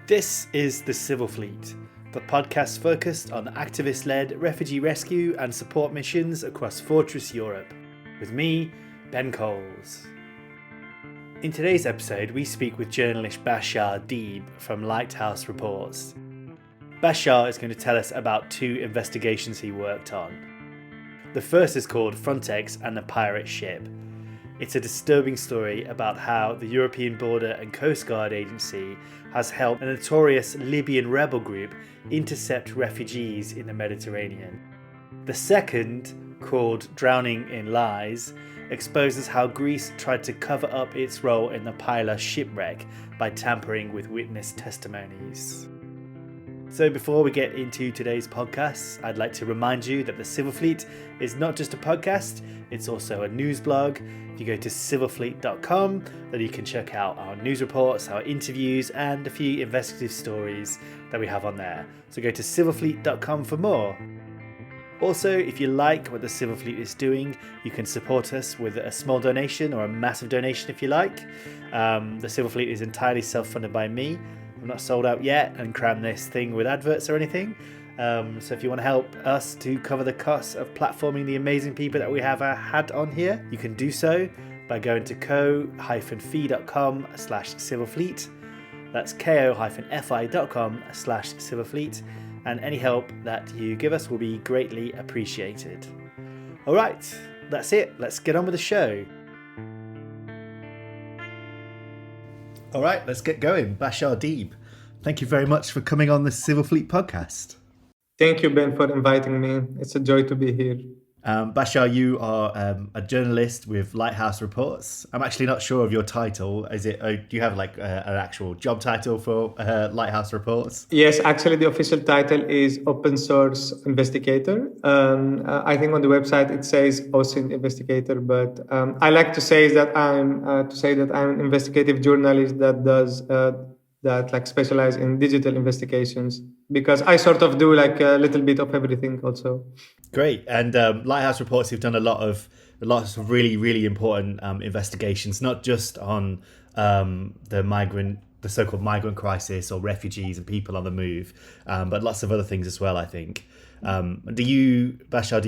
This is The Civil Fleet, the podcast focused on activist-led refugee rescue and support missions across Fortress Europe, with me, Ben Coles. In today's episode, we speak with journalist Bashar Deeb from Lighthouse Reports. Bashar is going to tell us about two investigations he worked on. The first is called Frontex and the Pirate Ship. It's a disturbing story about how the European Border and Coastguard Agency has helped a notorious Libyan rebel group intercept refugees in the Mediterranean. The second, called Drowning in Lies, exposes how Greece tried to cover up its role in the Pylos shipwreck by tampering with witness testimonies. So before we get into today's podcast, I'd like to remind you that the Civil Fleet is not just a podcast, it's also a news blog. If you go to civilfleet.com, then you can check out our news reports, our interviews, and a few investigative stories that we have on there. So go to civilfleet.com for more. Also, if you like what the Civil Fleet is doing, you can support us with a small donation or a massive donation if you like. The Civil Fleet is entirely self-funded by me. I'm not sold out yet and cram this thing with adverts or anything. So if you want to help us to cover the costs of platforming the amazing people that we have had on here, you can do so by going to ko-fi.com/civilfleet. That's ko-fi.com/civilfleet. And any help that you give us will be greatly appreciated. All right, that's it. Let's get on with the show. All right, let's get going. Bashar Deeb, thank you very much for coming on the Civil Fleet podcast. Thank you, Ben, for inviting me. It's a joy to be here. Bashar, you are a journalist with Lighthouse Reports. I'm actually not sure of your title. Is it? Do you have like an actual job title for Lighthouse Reports? Yes, actually, the official title is Open Source Investigator. I think on the website it says OSINT Investigator, but I like to say that I'm an investigative journalist that does specialize in digital investigations, because I sort of do like a little bit of everything also. Great. And Lighthouse Reports, you've done lots of really, really important investigations, not just on the so-called migrant crisis or refugees and people on the move, but lots of other things as well, I think. Bashar,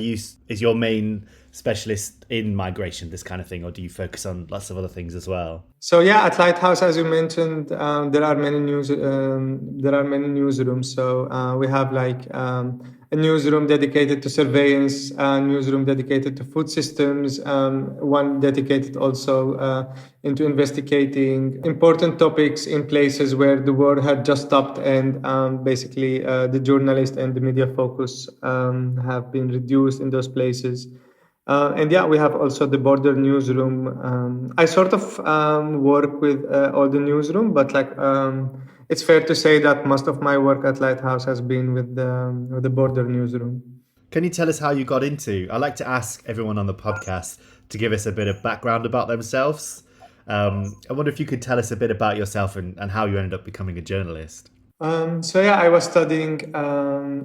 is your main specialist in migration, this kind of thing, or do you focus on lots of other things as well? So yeah, at Lighthouse, as you mentioned, there are many newsrooms. So we have like a newsroom dedicated to surveillance, a newsroom dedicated to food systems, one dedicated also into investigating important topics in places where the war had just stopped, and basically the journalist and the media focus have been reduced in those places. And yeah, we have also the border newsroom. I sort of work with all the newsroom, but it's fair to say that most of my work at Lighthouse has been with the border newsroom. Can you tell us how you got into? I like to ask everyone on the podcast to give us a bit of background about themselves. I wonder if you could tell us a bit about yourself and how you ended up becoming a journalist. I was studying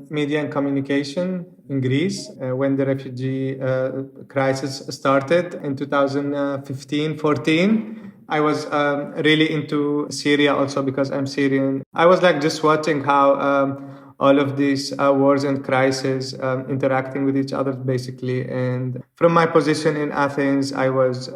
media and communication in Greece when the refugee crisis started in 2015-14. I was really into Syria also because I'm Syrian. I was just watching how all of these wars and crises interacting with each other, basically. And from my position in Athens, I was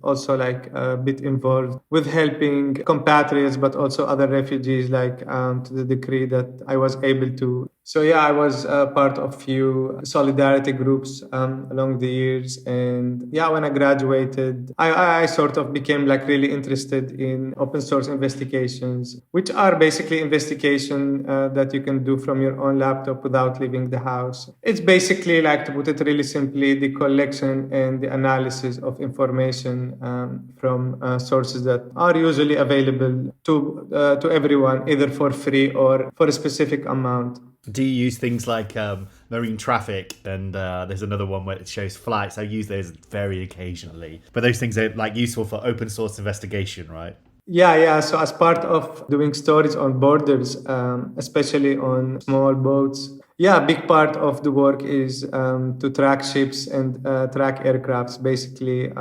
also a bit involved with helping compatriots, but also other refugees, to the degree that I was able to. So yeah, I was part of few solidarity groups along the years. And yeah, when I graduated, I sort of became really interested in open source investigations, which are basically investigation that you can do from your own laptop without leaving the house. It's basically, to put it really simply, the collection and the analysis of information from sources that are usually available to everyone, either for free or for a specific amount. Do you use things like marine traffic, and there's another one where it shows flights? I use those very occasionally, but those things are useful for open source investigation, right? Yeah. So as part of doing stories on borders, especially on small boats, a big part of the work is to track ships and track aircrafts, basically.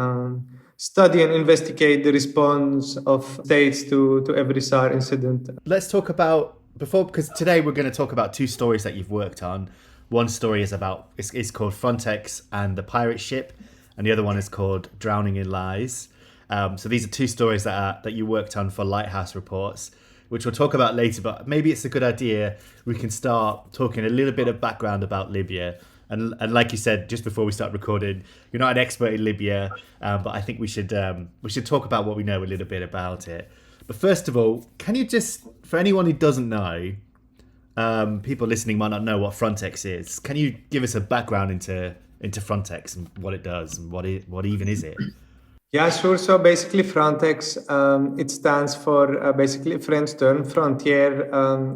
study and investigate the response of states to every SAR incident. Let's talk about because today we're going to talk about two stories that you've worked on. One story is called Frontex and the pirate ship, and the other one is called Drowning in Lies. So these are two stories that you worked on for Lighthouse Reports, which we'll talk about later. But maybe it's a good idea we can start talking a little bit of background about Libya. And like you said just before we start recording, you're not an expert in Libya, but I think we should talk about what we know a little bit about it. But first of all, can you just, for anyone who doesn't know, people listening might not know what Frontex is. Can you give us a background into Frontex and what it does and what even is it? Yeah, sure. So basically, Frontex, it stands for basically French term, frontière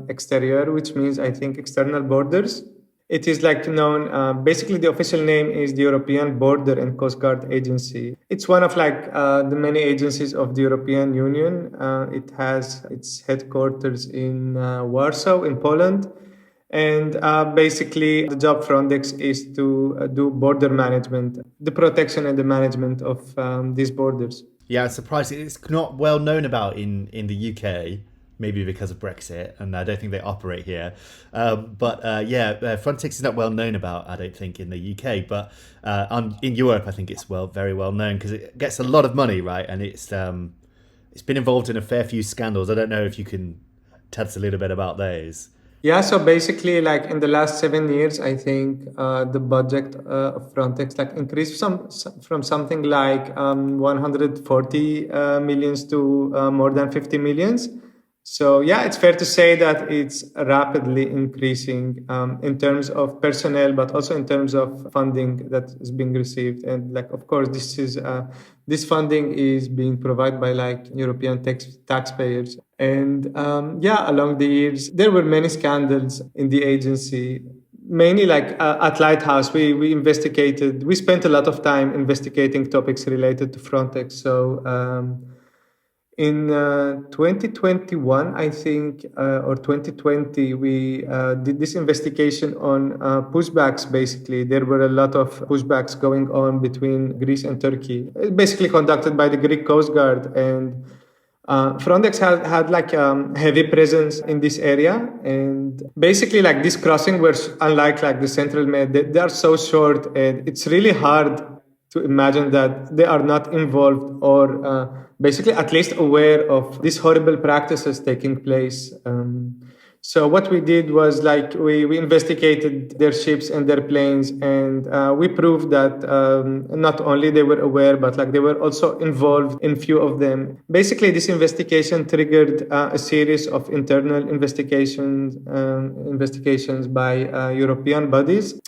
extérieure, which means, I think, external borders. It is known, basically the official name is the European Border and Coastguard Agency. It's one of the many agencies of the European Union. It has its headquarters in Warsaw, in Poland. And basically the job Frontex is to do border management, the protection and the management of these borders. Yeah, I'm surprised it's not well known about in the UK. Maybe because of Brexit, and I don't think they operate here. Frontex is not well known about, I don't think, in the UK. But in Europe, I think it's very well known because it gets a lot of money, right? And it's been involved in a fair few scandals. I don't know if you can tell us a little bit about those. Yeah, so basically, in the last 7 years, I think the budget of Frontex increased from something like 140 millions to more than 50 millions. So yeah, it's fair to say that it's rapidly increasing in terms of personnel, but also in terms of funding that is being received. And of course, this funding is being provided by European taxpayers. And along the years, there were many scandals in the agency. Mainly at Lighthouse, we spent a lot of time investigating topics related to Frontex. So in 2021, I think, or 2020, we did this investigation on pushbacks, basically. There were a lot of pushbacks going on between Greece and Turkey, basically conducted by the Greek Coastguard. And Frontex had heavy presence in this area. And basically, this crossing were unlike the Central Med, they are so short, and it's really hard to imagine that they are not involved or basically at least aware of these horrible practices taking place. So what we did was we investigated their ships and their planes, and we proved that not only they were aware, but they were also involved in few of them. Basically, this investigation triggered a series of internal investigations by European bodies.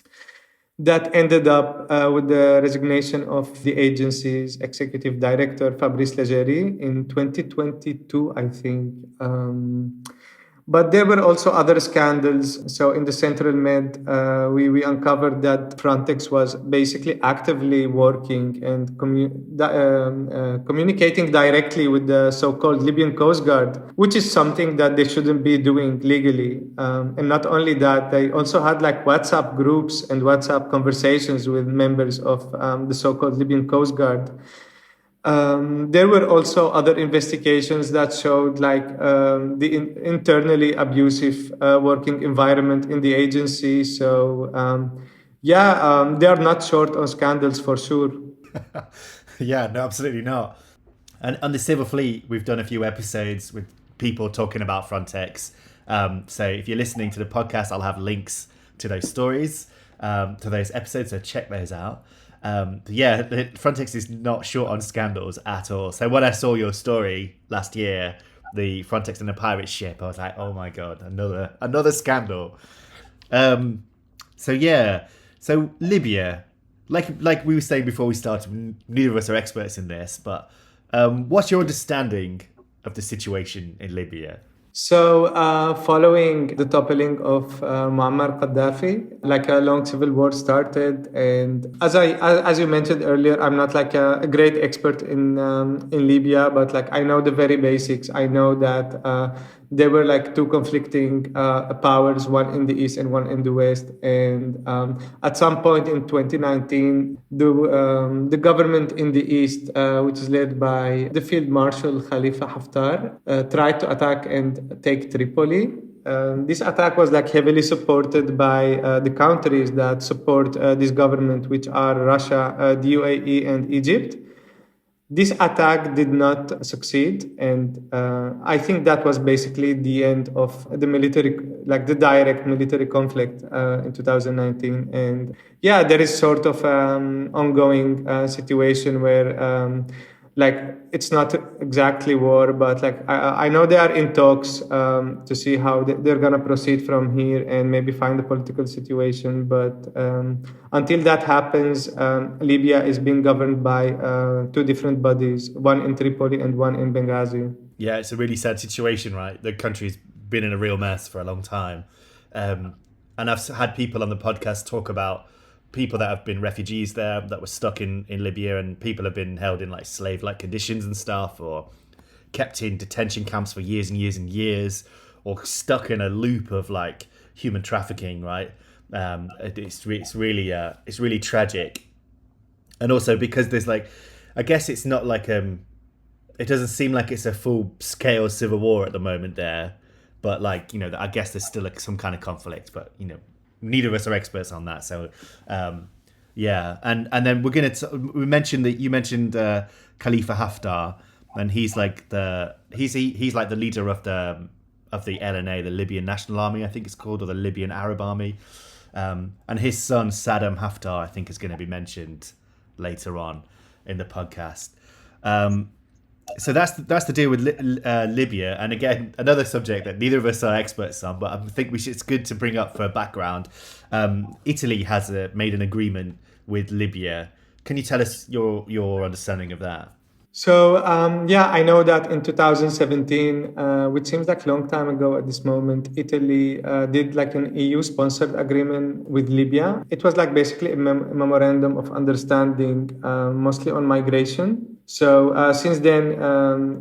That ended up with the resignation of the agency's executive director, Fabrice Leggeri, in 2022, I think. But there were also other scandals. So in the Central Med, we uncovered that Frontex was basically actively working and communicating directly with the so-called Libyan Coast Guard, which is something that they shouldn't be doing legally. And not only that, they also had WhatsApp groups and WhatsApp conversations with members of the so-called Libyan Coast Guard. There were also other investigations that showed the internally abusive working environment in the agency. So they are not short on scandals for sure. Yeah, no, absolutely not. And on the Civil Fleet, we've done a few episodes with people talking about Frontex. So if you're listening to the podcast, I'll have links to those stories, to those episodes, so check those out. Frontex is not short on scandals at all. So when I saw your story last year, the Frontex and the pirate ship, I was like, oh my god, another scandal. So Libya, like we were saying before we started, neither of us are experts in this, but what's your understanding of the situation in Libya? So, following the toppling of Muammar Gaddafi, a long civil war started, and as you mentioned earlier, I'm not a great expert in Libya, but I know the very basics. I know that there were like two conflicting powers, one in the east and one in the west. And at some point in 2019, the government in the east, which is led by the Field Marshal Khalifa Haftar, tried to attack and take Tripoli. This attack was like heavily supported by the countries that support this government, which are Russia, the UAE, and Egypt. This attack did not succeed, and I think that was basically the end of the military, like the direct military conflict in 2019. And yeah, there is sort of ongoing situation where like it's not exactly war, but like I know they are in talks to see how they're gonna proceed from here and maybe find a political situation. But until that happens, Libya is being governed by two different bodies, one in Tripoli and one in Benghazi. Yeah, it's a really sad situation, right? The country's been in a real mess for a long time. And I've had people on the podcast talk about people that have been refugees there that were stuck in Libya, and people have been held in like slave-like conditions and stuff, or kept in detention camps for years and years and years, or stuck in a loop of like human trafficking, right? It's really tragic. And also because there's like, I guess it's not like it doesn't seem like it's a full-scale civil war at the moment there, but like, you know, I guess there's still like some kind of conflict, but you know, neither of us are experts on that. So, yeah. And then we're going to, you mentioned Khalifa Haftar, and he's like he's like the leader of the LNA, the Libyan National Army, I think it's called, or the Libyan Arab Army. And his son, Saddam Haftar, I think is going to be mentioned later on in the podcast. So that's the deal with Libya, and again, another subject that neither of us are experts on, but I think it's good to bring up for a background. Italy has made an agreement with Libya. Can you tell us your understanding of that? So yeah, I know that in 2017, which seems like a long time ago at this moment, Italy did like an EU-sponsored agreement with Libya. It was like basically a memorandum of understanding, mostly on migration. So since then,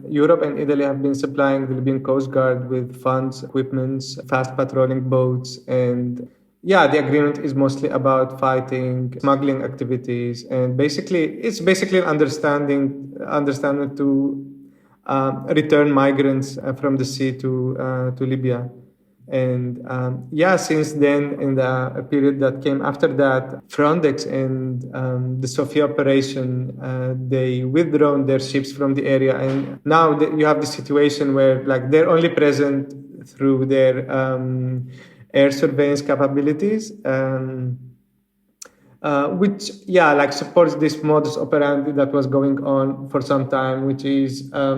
Europe and Italy have been supplying the Libyan Coastguard with funds, equipments, fast patrolling boats, and yeah, the agreement is mostly about fighting smuggling activities, and it's basically an understanding to return migrants from the sea to Libya. And yeah, since then, in the period that came after that, Frontex and the Sophia operation, they withdrawn their ships from the area, and now you have the situation where like they're only present through their air surveillance capabilities, which yeah, like supports this modus operandi that was going on for some time, which is a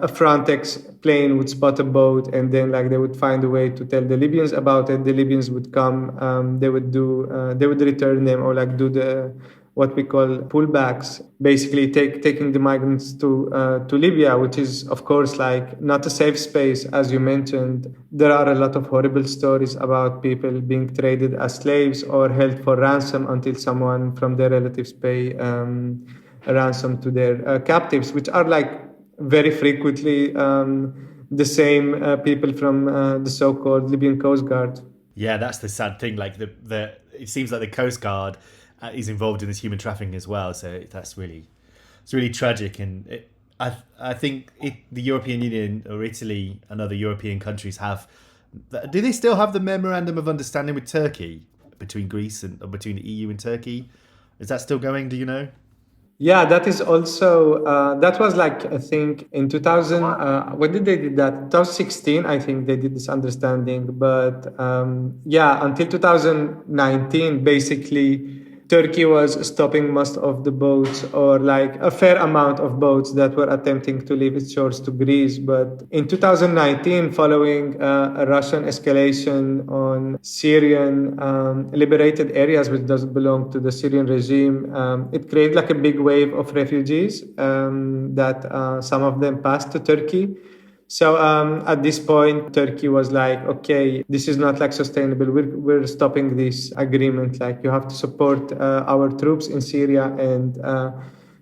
Frontex plane would spot a boat, and then like they would find a way to tell the Libyans about it. The Libyans would come, they would return them, or like do the what we call pullbacks, basically taking the migrants to Libya, which is of course like not a safe space, as you mentioned. There are a lot of horrible stories about people being traded as slaves or held for ransom until someone from their relatives pay a ransom to their captives, which are like very frequently the same people from the so-called Libyan Coast Guard. Yeah, that's the sad thing. Like it seems like the Coast Guard is involved in this human trafficking as well. So it's really tragic. And I think the European Union or Italy and other European countries do they still have the memorandum of understanding with Turkey between Greece or between the EU and Turkey? Is that still going? Do you know? Yeah, that is also, that was like, I think in 2000, when did they did that? 2016, I think they did this understanding. But yeah, until 2019, basically, Turkey was stopping most of the boats, or like a fair amount of boats that were attempting to leave its shores to Greece. But in 2019, following a Russian escalation on Syrian liberated areas which doesn't belong to the Syrian regime, it created like a big wave of refugees that some of them passed to Turkey. So at this point, Turkey was like, okay, this is not like sustainable. We're stopping this agreement. Like you have to support our troops in Syria, and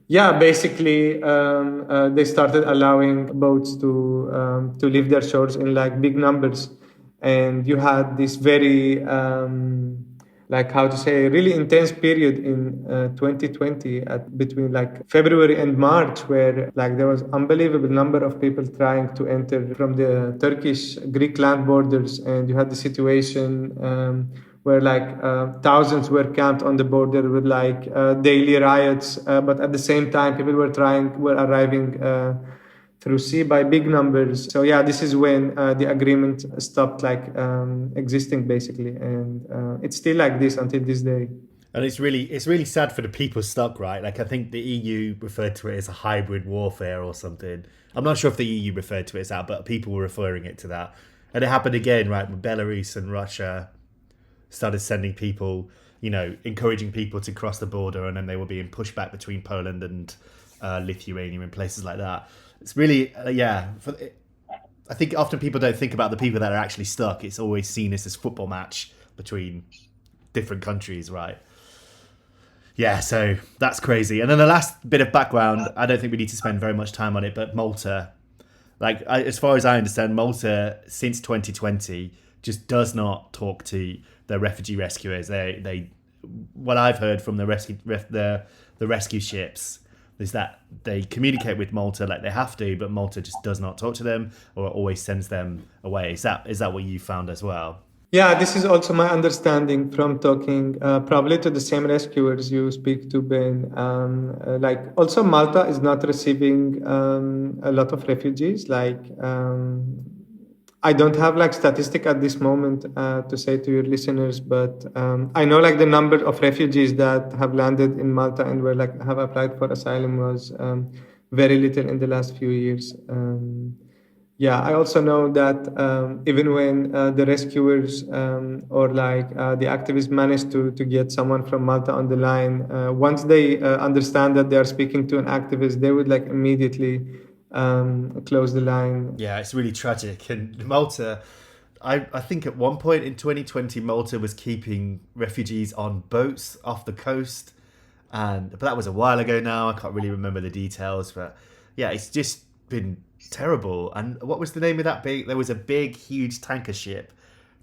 Yeah, basically, they started allowing boats to leave their shores in like big numbers, and you had this very like how to say really intense period in 2020 at between like February and March, where like there was unbelievable number of people trying to enter from the Turkish Greek land borders, and you had the situation. Where like thousands were camped on the border with like daily riots, but at the same time people were arriving through sea by big numbers. So yeah, this is when the agreement stopped like existing basically, and it's still like this until this day. And it's really sad for the people stuck, right? Like I think the EU referred to it as a hybrid warfare or something. I'm not sure if the EU referred to it as that, but people were referring it to that. And it happened again, right? When Belarus and Russia started sending people, encouraging people to cross the border, and then they were being pushed back between Poland and Lithuania and places like that. It's really, I think often people don't think about the people that are actually stuck. It's always seen as this football match between different countries, right? Yeah, so that's crazy. And then the last bit of background, I don't think we need to spend very much time on it, but Malta, as far as I understand, Malta since 2020 just does not talk to the refugee rescuers. They what I've heard from the rescue ships is that they communicate with Malta like they have to, but Malta just does not talk to them or always sends them away. Is that what you found as well? Yeah, this is also my understanding from talking probably to the same rescuers you speak to, Ben. Like also Malta is not receiving a lot of refugees. Like I don't have like statistic at this moment to say to your listeners, but I know like the number of refugees that have landed in Malta and were like have applied for asylum was very little in the last few years. Yeah, I also know that even when the rescuers or like the activists manage to get someone from Malta on the line, once they understand that they are speaking to an activist, they would like immediately close the line. Yeah, it's really tragic. And Malta, I think at one point in 2020, Malta was keeping refugees on boats off the coast. But that was a while ago now. I can't really remember the details. But yeah, it's just been terrible. And what was the name of that there was a big, huge tanker ship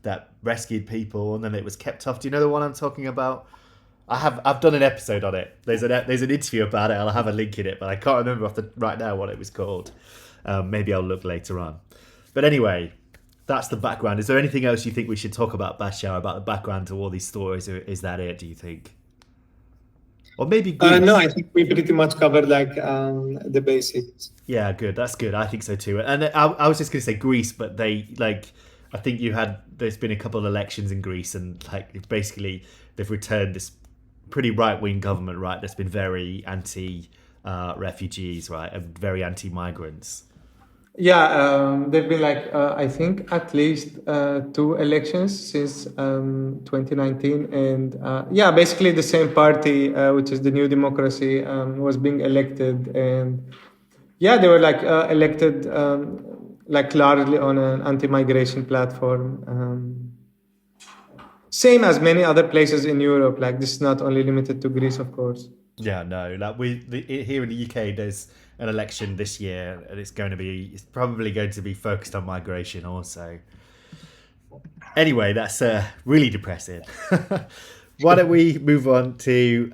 that rescued people, and then it was kept off. Do you know the one I'm talking about? I've done an episode on it. There's an interview about it. I'll have a link in it, but I can't remember right now what it was called. Maybe I'll look later on. But anyway, that's the background. Is there anything else you think we should talk about, Bashar, about the background to all these stories, or is that it? Do you think? Or maybe Greece? No, I think we pretty much covered like the basics. Yeah, good. That's good. I think so too. And I was just going to say Greece, but I think there's been a couple of elections in Greece, and like basically they've returned this pretty right-wing government, right? That's been very anti-refugees, right, and very anti-migrants. Yeah, there've been like I think at least two elections since 2019, and yeah, basically the same party, which is the New Democracy, was being elected, and yeah, they were like elected like largely on an anti-migration platform. Same as many other places in Europe. Like this is not only limited to Greece, of course. Yeah, no. Like here in the UK, there's an election this year, and it's probably going to be focused on migration also. Anyway, that's really depressing. Why don't we move on to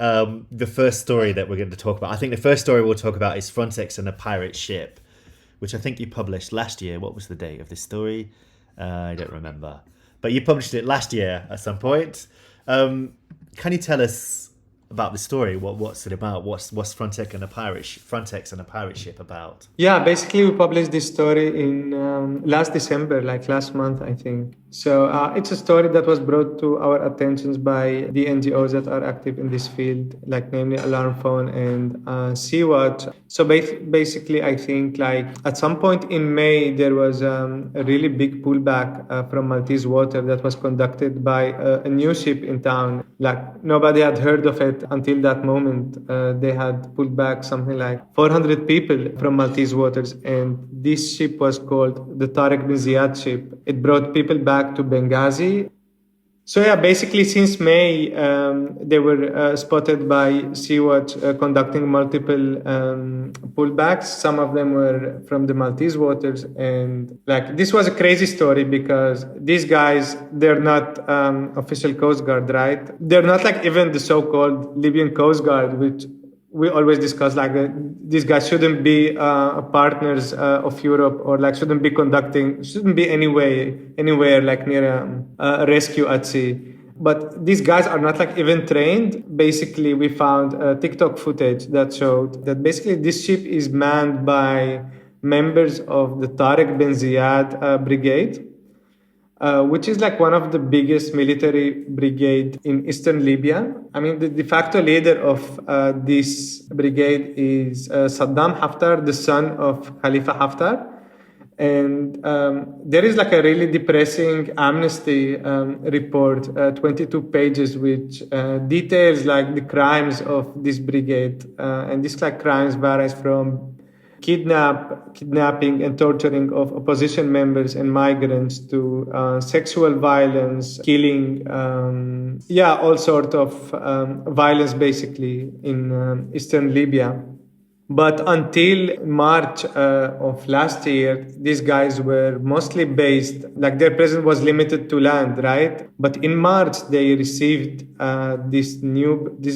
the first story that we're going to talk about? I think the first story we'll talk about is Frontex and a pirate ship, which I think you published last year. What was the date of this story? I don't remember. But you published it last year at some point. Can you tell us about the story? What's it about? What's Frontex and a pirate ship about? Yeah, basically we published this story in last December, like last month, I think. So it's a story that was brought to our attentions by the NGOs that are active in this field, like namely Alarm Phone and Sea-Watch. So basically, I think like at some point in May, there was a really big pullback from Maltese water that was conducted by a new ship in town. Like nobody had heard of it until that moment. They had pulled back something like 400 people from Maltese waters, and this ship was called the Tariq bin Ziyad ship. It brought people back to Benghazi. So yeah, basically since May, they were spotted by Sea-Watch conducting multiple pullbacks. Some of them were from the Maltese waters, and like this was a crazy story because these guys, they're not official Coast Guard, right? They're not like even the so-called Libyan Coast Guard, which we always discuss like these guys shouldn't be partners of Europe, or like shouldn't be anywhere like near a rescue at sea. But these guys are not like even trained. Basically, we found TikTok footage that showed that basically this ship is manned by members of the Tariq bin Ziyad brigade, which is like one of the biggest military brigade in eastern Libya. I mean, the de facto leader of this brigade is Saddam Haftar, the son of Khalifa Haftar. And there is like a really depressing Amnesty report, 22 pages, which details like the crimes of this brigade. And these like crimes varies from kidnapping and torturing of opposition members and migrants to sexual violence, killing, all sort of violence basically in eastern Libya. But until March of last year, these guys were mostly based, like their presence was limited to land, right? But in March, they received this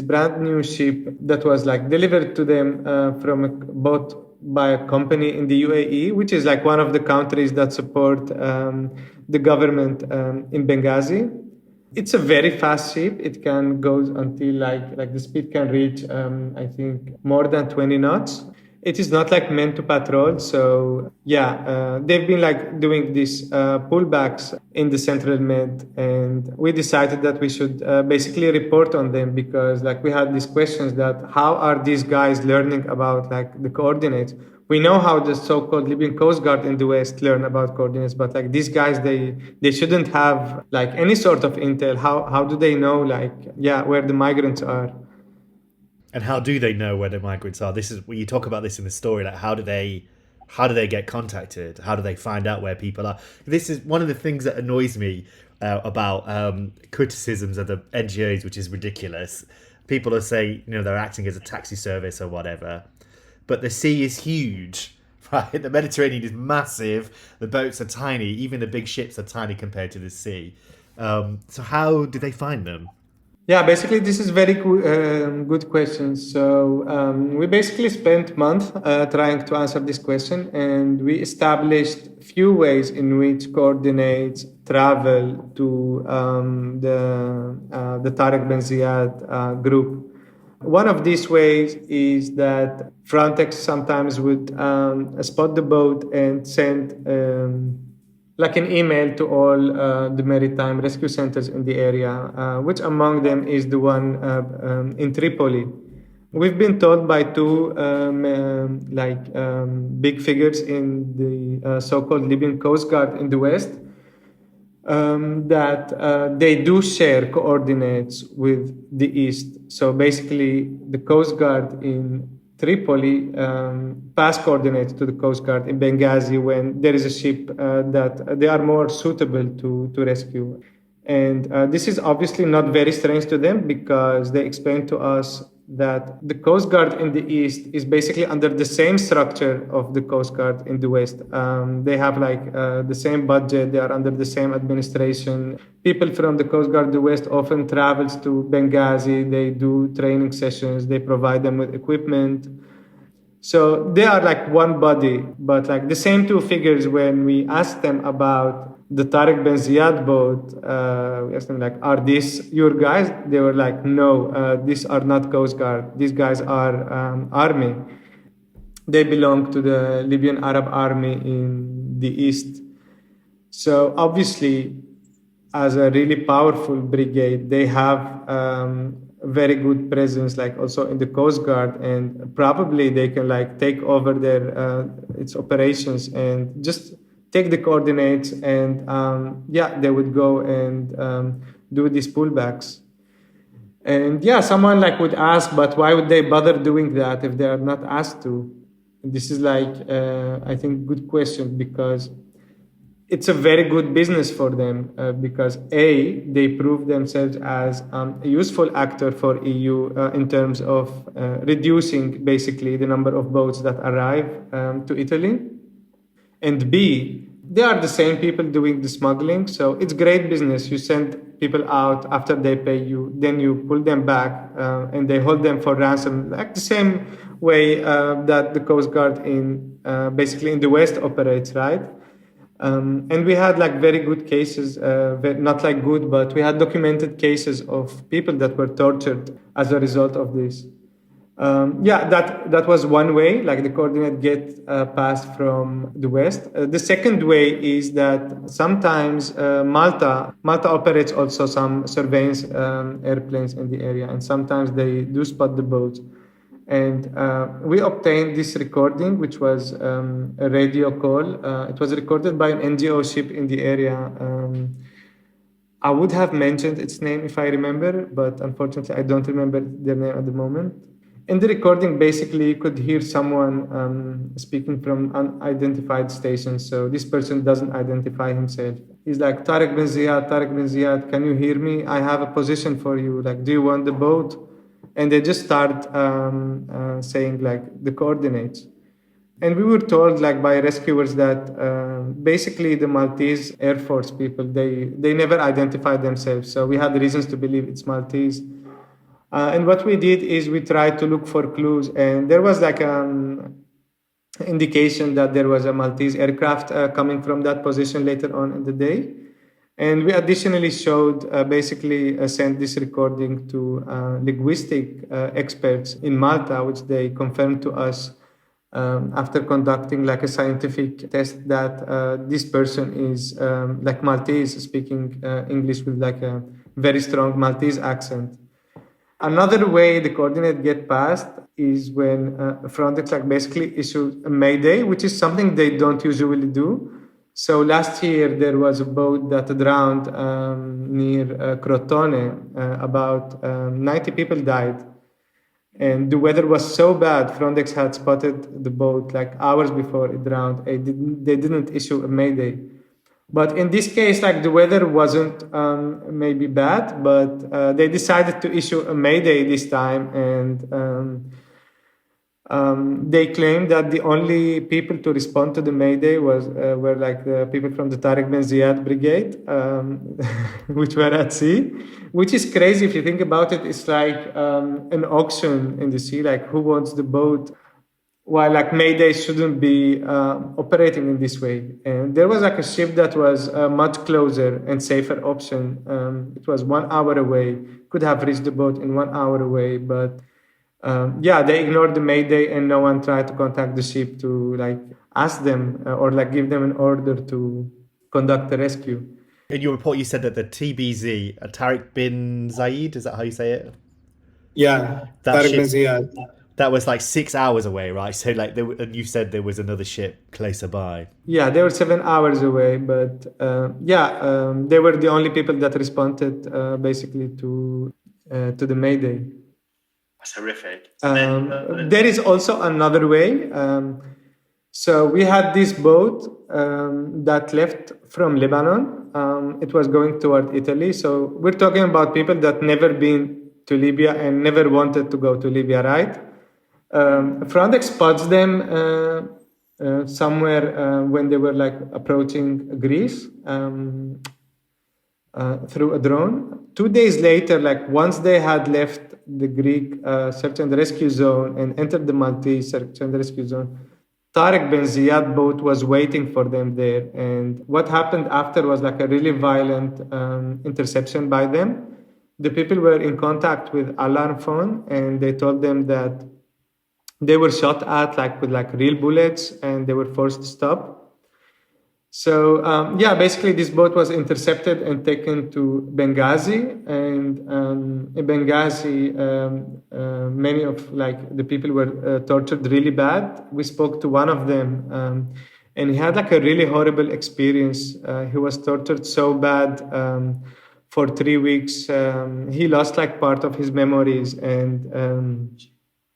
brand new ship that was like delivered to them from a boat by a company in the UAE, which is like one of the countries that support the government in Benghazi. It's a very fast ship. It can go until like the speed can reach I think more than 20 knots. It is not like meant to patrol. So yeah, they've been like doing these pullbacks in the Central Med, and we decided that we should basically report on them because like we had these questions that how are these guys learning about like the coordinates? We know how the so-called Libyan Coast Guard in the West learn about coordinates, but like these guys, they shouldn't have like any sort of intel. How do they know where the migrants are? And how do they know where the migrants are? This is you talk about this in the story. Like how do they get contacted? How do they find out where people are? This is one of the things that annoys me about criticisms of the NGOs, which is ridiculous. People are saying they're acting as a taxi service or whatever. But the sea is huge, right? The Mediterranean is massive. The boats are tiny. Even the big ships are tiny compared to the sea. So how do they find them? Yeah, basically, this is very good question. So we basically spent month trying to answer this question, and we established few ways in which coordinates travel to the Tariq bin Ziyad group. One of these ways is that Frontex sometimes would spot the boat and send like an email to all the maritime rescue centers in the area, which among them is the one in Tripoli. We've been told by two big figures in the so-called Libyan Coast Guard in the West that they do share coordinates with the East. So basically, the Coast Guard in Tripoli pass coordinates to the Coast Guard in Benghazi when there is a ship that they are more suitable to rescue. And this is obviously not very strange to them because they explain to us that the Coast Guard in the East is basically under the same structure of the Coast Guard in the West. They have the same budget. They are under the same administration. People from the Coast Guard in the West often travels to Benghazi. They do training sessions. They provide them with equipment. So they are like one body, but like the same two figures, when we asked them about the Tariq bin Ziyad boat, we asked them are these your guys? They were like, no, these are not Coast Guard. These guys are army. They belong to the Libyan Arab Army in the East. So obviously, as a really powerful brigade, they have very good presence, also in the Coast Guard, and probably they can take over their its operations and just take the coordinates, and they would go and do these pullbacks. And someone would ask, but why would they bother doing that if they are not asked to? This is I think good question, because it's a very good business for them because they prove themselves as a useful actor for EU in terms of reducing basically the number of boats that arrive to Italy, and B, they are the same people doing the smuggling, so it's great business. You send people out after they pay you, then you pull them back and they hold them for ransom, like the same way that the Coast Guard in basically in the West operates, right? And we had like very good cases, not like good, but we had documented cases of people that were tortured as a result of this. That was one way, like the coordinate get passed from the west. The second way is that sometimes Malta operates also some surveillance airplanes in the area, and sometimes they do spot the boats. And we obtained this recording, which was a radio call. It was recorded by an NGO ship in the area. I would have mentioned its name if I remember, but unfortunately I don't remember their name at the moment. In the recording, basically, you could hear someone speaking from unidentified stations. So this person doesn't identify himself. He's like, Tariq bin Ziyad, can you hear me? I have a position for you. Like, do you want the boat? And they just start saying like the coordinates. And we were told like by rescuers that basically the Maltese Air Force people, they never identified themselves. So we had reasons to believe it's Maltese. And what we did is we tried to look for clues, and there was like indication that there was a Maltese aircraft coming from that position later on in the day. And we additionally sent this recording to linguistic experts in Malta, which they confirmed to us after conducting like a scientific test that this person is like Maltese, speaking English with like a very strong Maltese accent. Another way the coordinate get passed is when Frontex like basically issues a mayday, which is something they don't usually do. So last year there was a boat that drowned near Crotone. About 90 people died. And the weather was so bad, Frontex had spotted the boat like hours before it drowned. They didn't issue a mayday. But in this case, like the weather wasn't maybe bad, but they decided to issue a mayday this time, and they claimed that the only people to respond to the mayday were like the people from the Tariq bin Ziyad brigade, which were at sea, which is crazy if you think about it. It's like an auction in the sea, like who wants the boat? While like mayday shouldn't be operating in this way. And there was like a ship that was a much closer and safer option. It was 1 hour away, could have reached the boat in 1 hour away, but they ignored the mayday and no one tried to contact the ship to like ask them or like give them an order to conduct the rescue. In your report, you said that the TBZ, Tariq bin Zayed, is that how you say it? Yeah, that Tariq bin Ziyad. That was like 6 hours away, right? So like, and you said there was another ship closer by. Yeah, they were 7 hours away, but they were the only people that responded basically to the mayday. That's horrific. There is also another way. So we had this boat that left from Lebanon. It was going toward Italy. So we're talking about people that never been to Libya and never wanted to go to Libya, right? Frontex spots them somewhere when they were like approaching Greece through a drone. 2 days later, like once they had left the Greek search and rescue zone and entered the Maltese search and rescue zone, Tariq bin Ziyad boat was waiting for them there. And what happened after was like a really violent interception by them. The people were in contact with alarm phone and they told them that they were shot at like with like real bullets and they were forced to stop. So basically this boat was intercepted and taken to Benghazi, and in Benghazi many of like the people were tortured really bad. We spoke to one of them and he had like a really horrible experience. He was tortured so bad for 3 weeks. He lost like part of his memories, and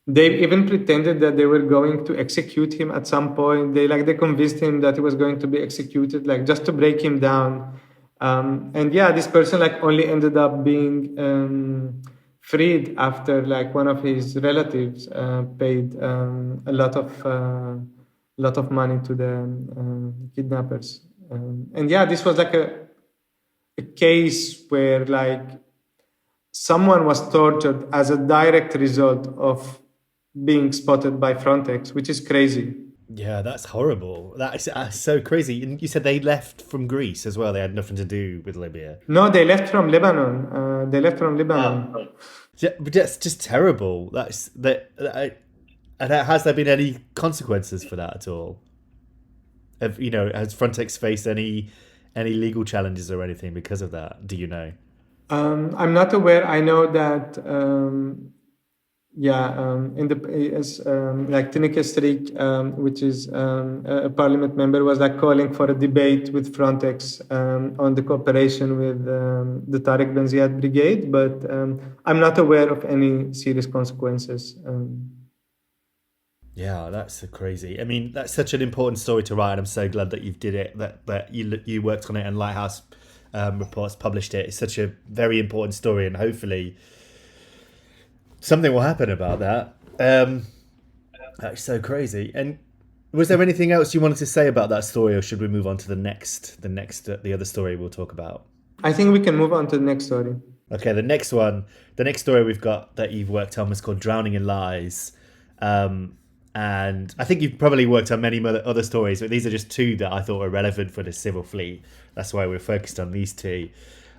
They even pretended that they were going to execute him at some point. They convinced him that he was going to be executed, like just to break him down. And yeah, this person like only ended up being freed after like one of his relatives paid a lot of money to the kidnappers. And yeah, this was like a case where like someone was tortured as a direct result of being spotted by Frontex, which is crazy. Yeah, that's horrible. That's so crazy. And you said they left from Greece as well. They had nothing to do with Libya. No, they left from Lebanon. They left from Lebanon. Yeah, but that's just terrible. That's that. And has there been any consequences for that at all? Has Frontex faced any legal challenges or anything because of that? Do you know? I'm not aware. I know that in the as like Tineke Strik, which is a parliament member, was like calling for a debate with Frontex on the cooperation with the Tariq Ben Ziyad Brigade, but I'm not aware of any serious consequences. Yeah, that's so crazy. I mean, that's such an important story to write. And I'm so glad that you did it. That you worked on it, and Lighthouse Reports published it. It's such a very important story, and hopefully something will happen about that. That's so crazy. And was there anything else you wanted to say about that story, or should we move on to the other story we'll talk about? I think we can move on to the next story. Okay, the next story we've got that you've worked on was called "Drowning in Lies." And I think you've probably worked on many other stories, but these are just two that I thought were relevant for the civil fleet. That's why we're focused on these two.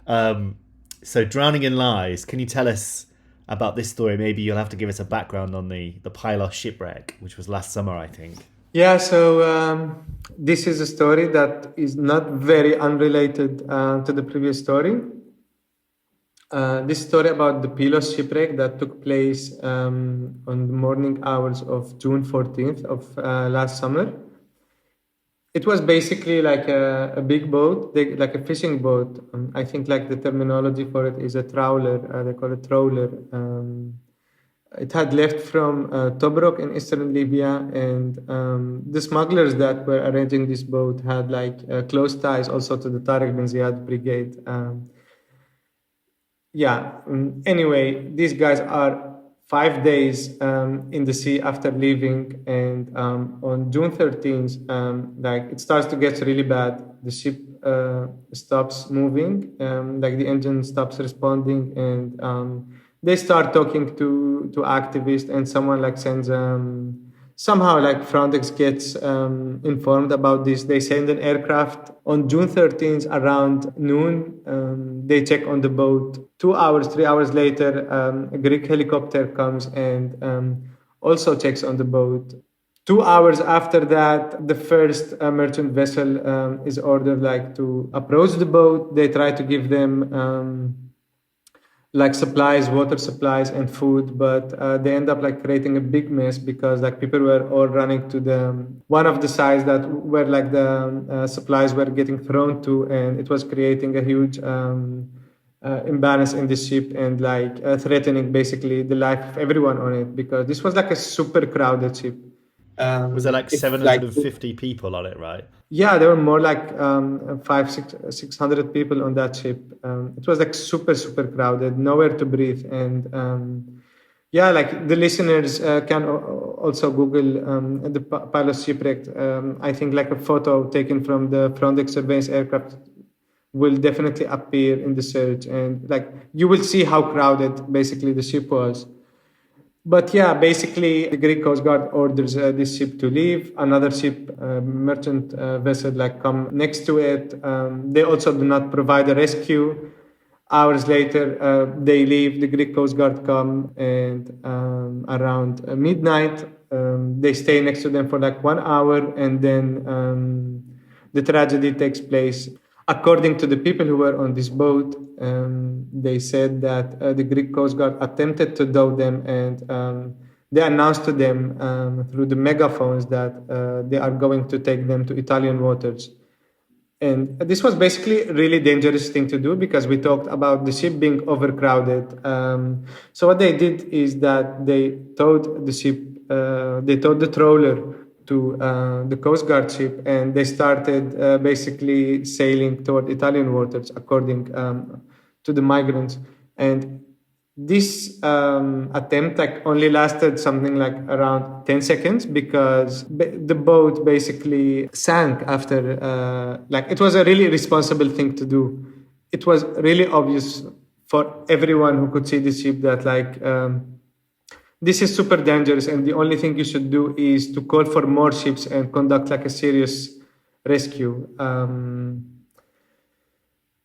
So Drowning in Lies, can you tell us about this story? Maybe you'll have to give us a background on the Pylos shipwreck, which was last summer, I think. Yeah, so this is a story that is not very unrelated to the previous story. This story about the Pylos shipwreck that took place on the morning hours of June 14th of last summer. It was basically like a big boat, like a fishing boat. I think like the terminology for it is a trawler. They call it trawler. It had left from Tobruk in eastern Libya, and the smugglers that were arranging this boat had like close ties also to the Tariq Ben Ziyad Brigade. Anyway, these guys are 5 days in the sea after leaving, and on June 13th, like it starts to get really bad. The ship stops moving, like the engine stops responding, and they start talking to activists, and someone like sends somehow like Frontex gets informed about this. They send an aircraft on June 13th around noon. They check on the boat. 2 hours, 3 hours later, a Greek helicopter comes and also checks on the boat. 2 hours after that, the first merchant vessel is ordered like to approach the boat. They try to give them like supplies, water supplies and food, but they end up like creating a big mess because like people were all running to the one of the sides that where like the supplies were getting thrown to, and it was creating a huge imbalance in the ship and like threatening basically the life of everyone on it, because this was like a super crowded ship. Was there like 750 people on it, right? Yeah, there were more like 600 people on that ship. It was like super crowded, nowhere to breathe. And like the listeners can also Google the Pylos shipwreck. I think like a photo taken from the Frontex surveillance aircraft will definitely appear in the search, and like you will see how crowded basically the ship was. But yeah, basically the Greek Coastguard orders this ship to leave. Another ship, merchant vessel, like come next to it. They also do not provide a rescue. Hours later, they leave. The Greek Coastguard come, and around midnight, they stay next to them for like 1 hour, and then the tragedy takes place. According to the people who were on this boat, they said that the Greek Coast Guard attempted to tow them, and they announced to them through the megaphones that they are going to take them to Italian waters. And this was basically a really dangerous thing to do because we talked about the ship being overcrowded. So what they did is that they towed the ship, they towed the trawler to the Coast Guard ship, and they started basically sailing toward Italian waters, according to the migrants. And this attempt like only lasted something like around 10 seconds because the boat basically sank after like it was a really responsible thing to do. It was really obvious for everyone who could see the ship that like this is super dangerous, and the only thing you should do is to call for more ships and conduct like a serious rescue.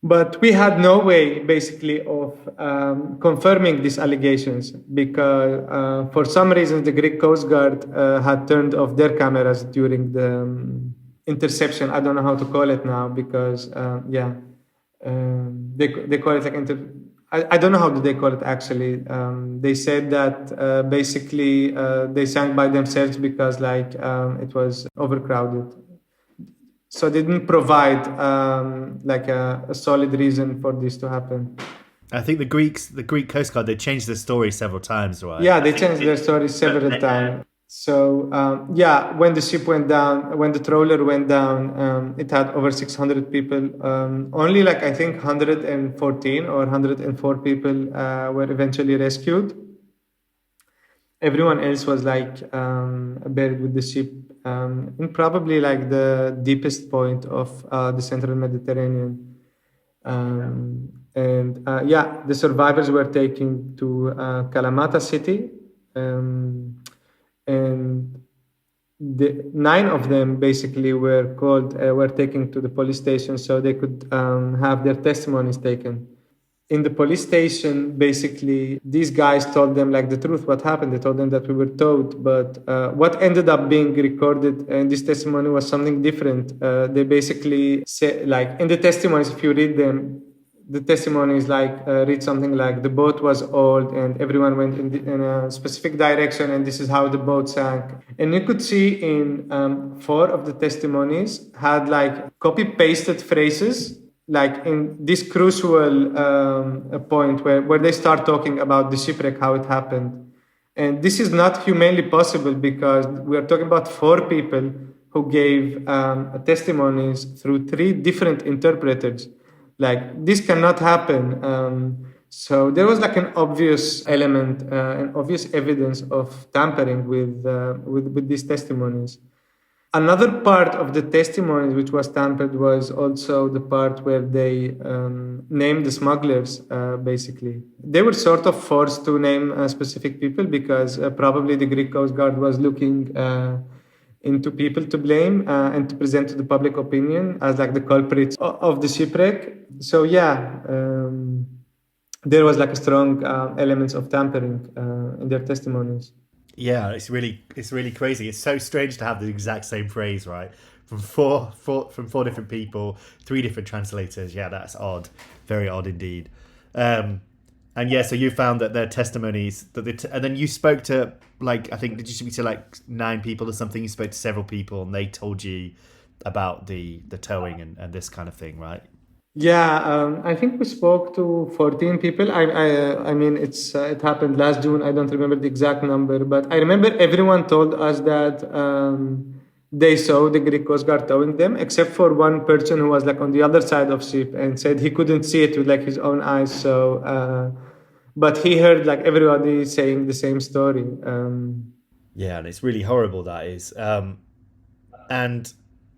But we had no way, basically, of confirming these allegations because, for some reason, the Greek Coast Guard had turned off their cameras during the interception. I don't know how to call it now because, they call it like I don't know how do they call it actually. They said that basically they sank by themselves because like it was overcrowded. So they didn't provide like a solid reason for this to happen. I think the Greek Coast Guard, they changed the story several times, right? Yeah, they changed their story several times. So when the ship went down, when the trawler went down, it had over 600 people. Only like I think 114 or 104 people were eventually rescued. Everyone else was like buried with the ship in probably like the deepest point of the central Mediterranean. The survivors were taken to Kalamata city, and the 9 of them basically were taken to the police station so they could have their testimonies taken. In the police station, basically, these guys told them like the truth, what happened. They told them that we were towed, but what ended up being recorded in this testimony was something different. They basically say, like in the testimonies, if you read them, the testimonies like read something like the boat was old and everyone went in a specific direction and this is how the boat sank. And you could see in 4 of the testimonies had like copy pasted phrases like in this crucial point where they start talking about the shipwreck, how it happened. And this is not humanly possible because we are talking about 4 people who gave testimonies through 3 different interpreters. Like this cannot happen. So there was like an obvious element, an obvious evidence of tampering with these testimonies. Another part of the testimony which was tampered was also the part where they named the smugglers, basically. They were sort of forced to name specific people because probably the Greek Coast Guard was looking into people to blame and to present to the public opinion as like the culprits of the shipwreck. So there was like a strong elements of tampering in their testimonies. Yeah, it's really crazy. It's so strange to have the exact same phrase, right? From four different people, 3 different translators. Yeah, that's odd, very odd indeed. And yeah, so you found that their testimonies and then you spoke to like I think did you speak to like 9 people or something? You spoke to several people and they told you about the towing and this kind of thing, right? Yeah, I think we spoke to 14 people. I mean, it happened last June. I don't remember the exact number, but I remember everyone told us that they saw the Greek Coast Guard towing them, except for one person who was like on the other side of ship and said he couldn't see it with like his own eyes. So, but he heard like everybody saying the same story. Yeah, and it's really horrible that is. And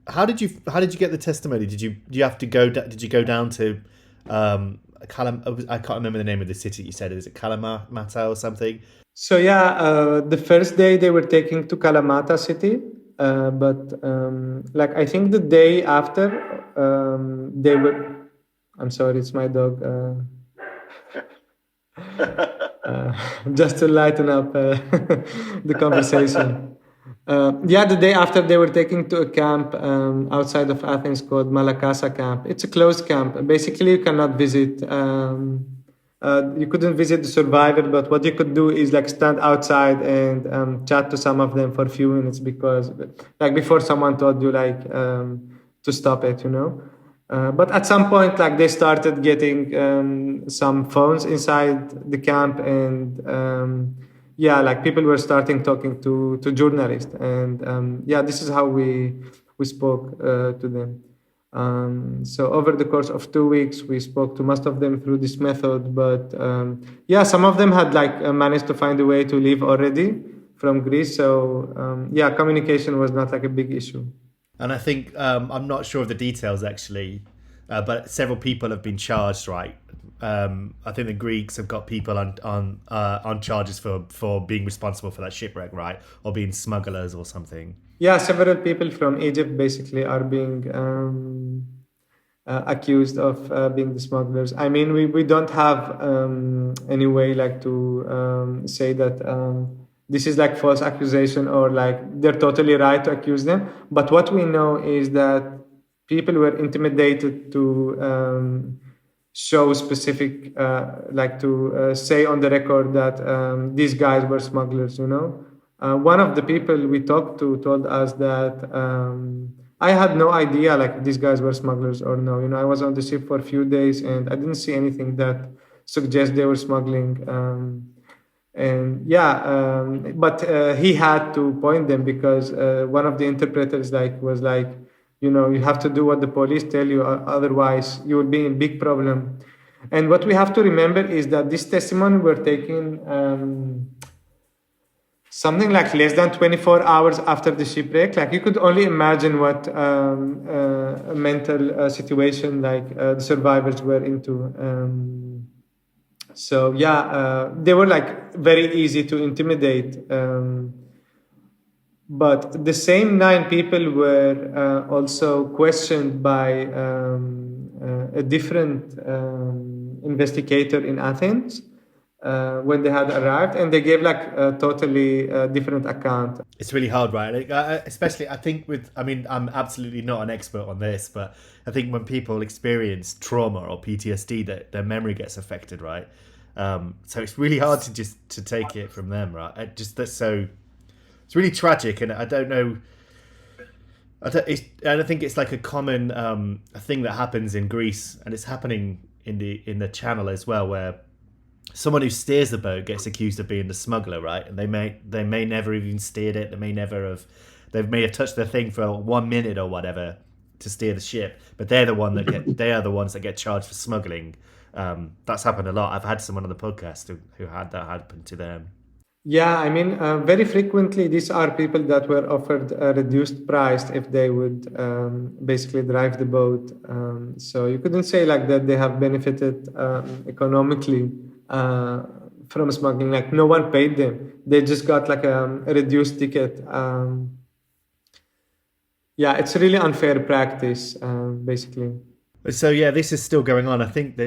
how did you get the testimony? Did you have to go? Did you go down to I can't remember the name of the city you said. Is it Kalamata or something? So the first day they were taking to Kalamata city, but like I think the day after they were. I'm sorry, it's my dog. Just to lighten up the conversation. The day after they were taken to a camp outside of Athens called Malakasa camp. It's a closed camp. Basically, you cannot visit. You couldn't visit the survivor, but what you could do is like stand outside and chat to some of them for a few minutes because, like, before someone told you like to stop it, you know. But at some point, like they started getting some phones inside the camp, and yeah, like people were starting talking to journalists, and yeah, this is how we spoke to them. So over the course of 2 weeks, we spoke to most of them through this method. But yeah, some of them had like managed to find a way to leave already from Greece. So yeah, communication was not like a big issue. And I think I'm not sure of the details actually, but several people have been charged. Right, I think the Greeks have got people on charges for being responsible for that shipwreck, right, or being smugglers or something. Yeah, several people from Egypt basically are being accused of being the smugglers. I mean, we don't have any way like to say that this is like false accusation or like they're totally right to accuse them. But what we know is that people were intimidated to show specific, like to say on the record that these guys were smugglers, you know. One of the people we talked to told us that I had no idea like these guys were smugglers or no. You know, I was on the ship for a few days and I didn't see anything that suggests they were smuggling. And yeah, but he had to point them because one of the interpreters like was like, you know, you have to do what the police tell you, otherwise you will be in big problem. And what we have to remember is that this testimony were taken something like less than 24 hours after the shipwreck. Like you could only imagine what a mental situation like the survivors were into. So yeah, they were like very easy to intimidate. But the same 9 people were also questioned by a different investigator in Athens when they had arrived, and they gave like a totally different account. It's really hard, right? Like, especially, I think I'm absolutely not an expert on this, but I think when people experience trauma or PTSD, that their memory gets affected, right? So it's really hard to take it from them, right? It's really tragic, and I don't know. I don't think it's like a common a thing that happens in Greece, and it's happening in the Channel as well, where someone who steers the boat gets accused of being the smuggler, right? And they may never even steered it. They may have touched the thing for 1 minute or whatever to steer the ship, but they are the ones that get charged for smuggling. That's happened a lot. I've had someone on the podcast who had that happen to them. Yeah, I mean, very frequently these are people that were offered a reduced price if they would basically drive the boat. So you couldn't say like that they have benefited economically from smuggling. Like no one paid them; they just got like a reduced ticket. Yeah, it's really unfair practice, basically. So yeah, this is still going on. I think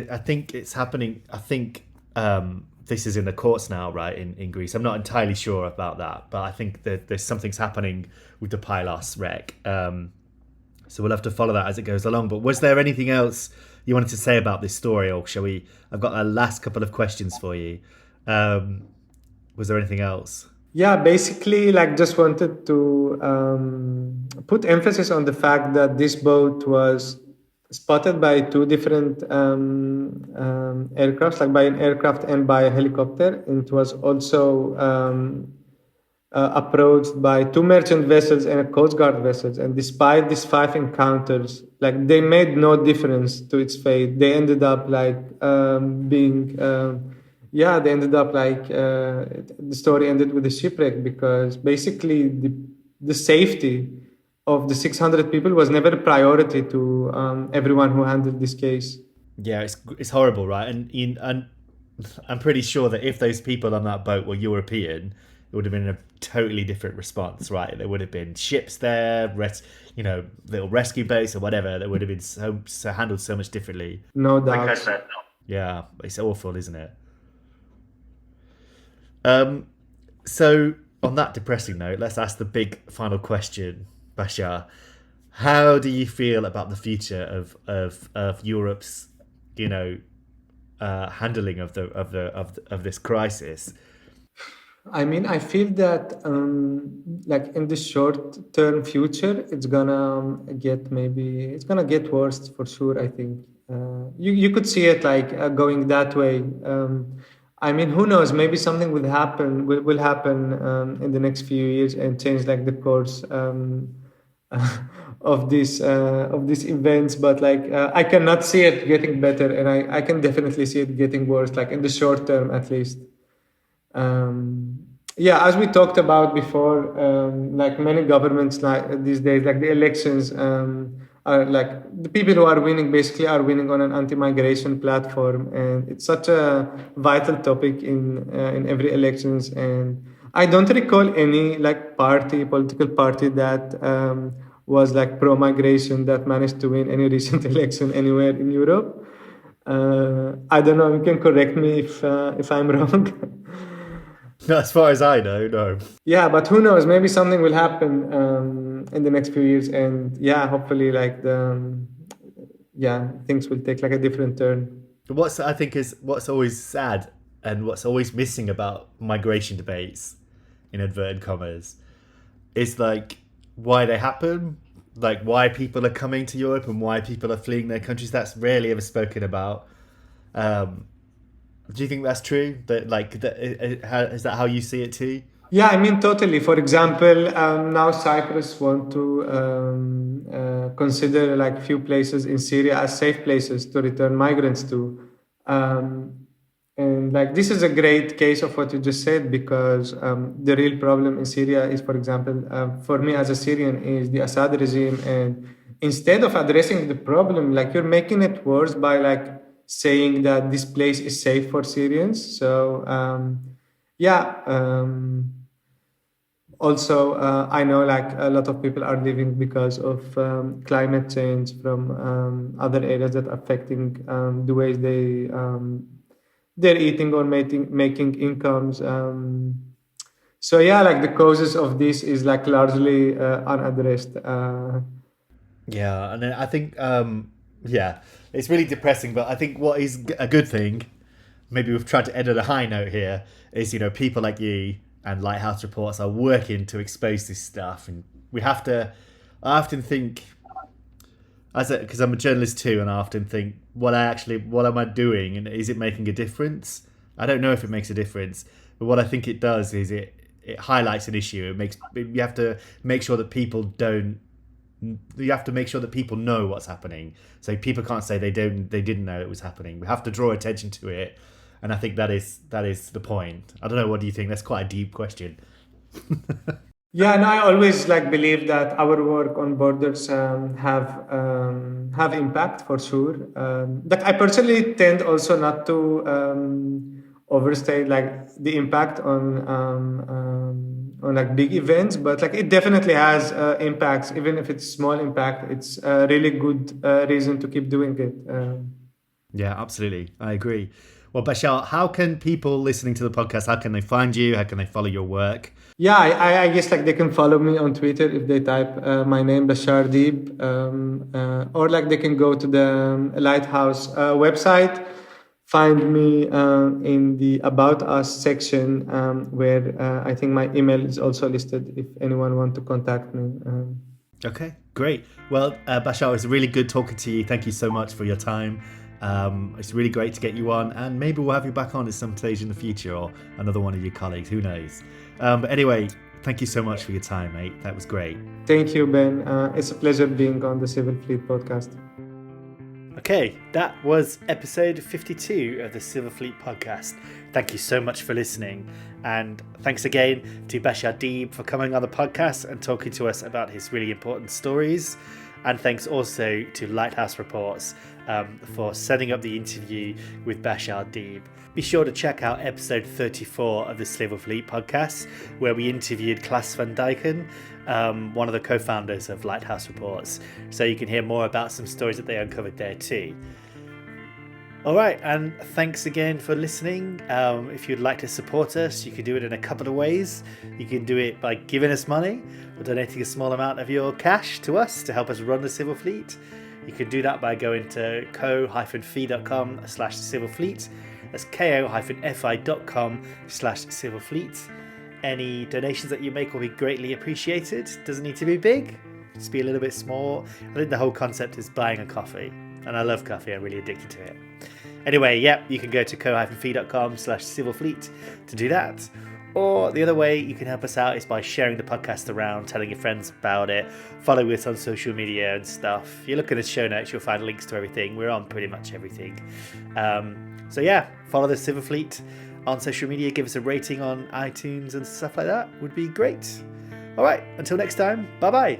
it's happening. I think this is in the courts now, right, in Greece. I'm not entirely sure about that, but I think that there's something's happening with the Pylos wreck. So we'll have to follow that as it goes along. But was there anything else you wanted to say about this story, or shall we? I've got a last couple of questions for you. Was there anything else? Yeah, basically, like just wanted to put emphasis on the fact that this boat was spotted by two different aircrafts, like by an aircraft and by a helicopter. And it was also approached by two merchant vessels and a Coastguard vessels. And despite these 5 encounters, like they made no difference to its fate. They ended up like they ended up like the story ended with a shipwreck because basically the safety of the 600 people was never a priority to everyone who handled this case. Yeah, it's horrible, right? And I'm pretty sure that if those people on that boat were European, it would have been a totally different response, right? There would have been ships there, little rescue boats or whatever. That would have been so handled so much differently. No doubt. Like I said, no. Yeah, it's awful, isn't it? So on that depressing note, let's ask the big final question, Bashar. How do you feel about the future of Europe's, handling of this crisis? I mean, I feel that like in the short term future, it's gonna get worse for sure. I think you could see it like going that way. I mean, who knows? Maybe something will happen in the next few years and change like the course of these events. But like I cannot see it getting better, and I can definitely see it getting worse, like in the short term at least. Um, yeah, as we talked about before, like many governments like these days, like the elections are like the people who are winning basically are winning on an anti-migration platform, and it's such a vital topic in every elections. And I don't recall any like political party that was like pro-migration that managed to win any recent election anywhere in Europe. I don't know. You can correct me if I'm wrong. As far as I know, no. Yeah, but who knows? Maybe something will happen in the next few years, and yeah, hopefully, like yeah, things will take like a different turn. But what's always sad and what's always missing about migration debates, in inverted commas, is like why they happen, like why people are coming to Europe and why people are fleeing their countries. That's rarely ever spoken about. Um, do you think that's true? That like that is that how you see it too? Yeah, I mean, totally. For example, now Cyprus want to consider like few places in Syria as safe places to return migrants to. Um, and like this is a great case of what you just said because the real problem in Syria is, for example, for me as a Syrian, is the Assad regime. And instead of addressing the problem, like you're making it worse by like saying that this place is safe for Syrians. So yeah. Also, I know like a lot of people are leaving because of climate change from other areas that are affecting the ways they're eating or making incomes. So yeah, like the causes of this is like largely unaddressed. Yeah, and then I think yeah, it's really depressing. But I think what is a good thing, maybe we've tried to end on a high note here, is people like you and Lighthouse Reports are working to expose this stuff, and we have to. I often think, because I'm a journalist too, and I often think, what am I doing, and is it making a difference? I don't know if it makes a difference, but what I think it does is it highlights an issue. You have to make sure that people don't. You have to make sure that people know what's happening, so people can't say they didn't know it was happening. We have to draw attention to it, and I think that is the point. I don't know. What do you think? That's quite a deep question. Yeah, and I always like believe that our work on borders have impact for sure. But I personally tend also not to overstate like the impact on like big events, but like it definitely has impacts, even if it's small impact. It's a really good reason to keep doing it. Yeah, absolutely. I agree. Well, Bashar, how can people listening to the podcast, how can they find you? How can they follow your work? Yeah, I guess like they can follow me on Twitter if they type my name Bashar Deeb, or like they can go to the Lighthouse website, find me in the About Us section where I think my email is also listed if anyone want to contact me. Okay, great. Well, Bashar, it's really good talking to you. Thank you so much for your time. It's really great to get you on, and maybe we'll have you back on at some stage in the future, or another one of your colleagues. Who knows? But anyway, thank you so much for your time, mate. That was great. Thank you, Ben. It's a pleasure being on the Civil Fleet podcast. Okay, that was episode 52 of the Civil Fleet podcast. Thank you so much for listening. And thanks again to Bashar Deeb for coming on the podcast and talking to us about his really important stories. And thanks also to Lighthouse Reports for setting up the interview with Bashar Deeb. Be sure to check out episode 34 of the Civil Fleet podcast, where we interviewed Klaas van Dijken, one of the co-founders of Lighthouse Reports, so you can hear more about some stories that they uncovered there too. Alright, and thanks again for listening. If you'd like to support us, you can do it in a couple of ways. You can do it by giving us money or donating a small amount of your cash to us to help us run the Civil Fleet. You can do that by going to ko-fi.com/civilfleet. That's ko-fi.com/civilfleet. Any donations that you make will be greatly appreciated. Doesn't need to be big, just be a little bit small. I think the whole concept is buying a coffee, and I love coffee. I'm really addicted to it. Anyway, you can go to co-fi.com/civilfleet to do that. Or the other way you can help us out is by sharing the podcast around, telling your friends about it, following us on social media and stuff. If you look at the show notes, you'll find links to everything. We're on pretty much everything. Follow the Civil Fleet on social media. Give us a rating on iTunes and stuff like that. Would be great. All right, until next time, bye-bye.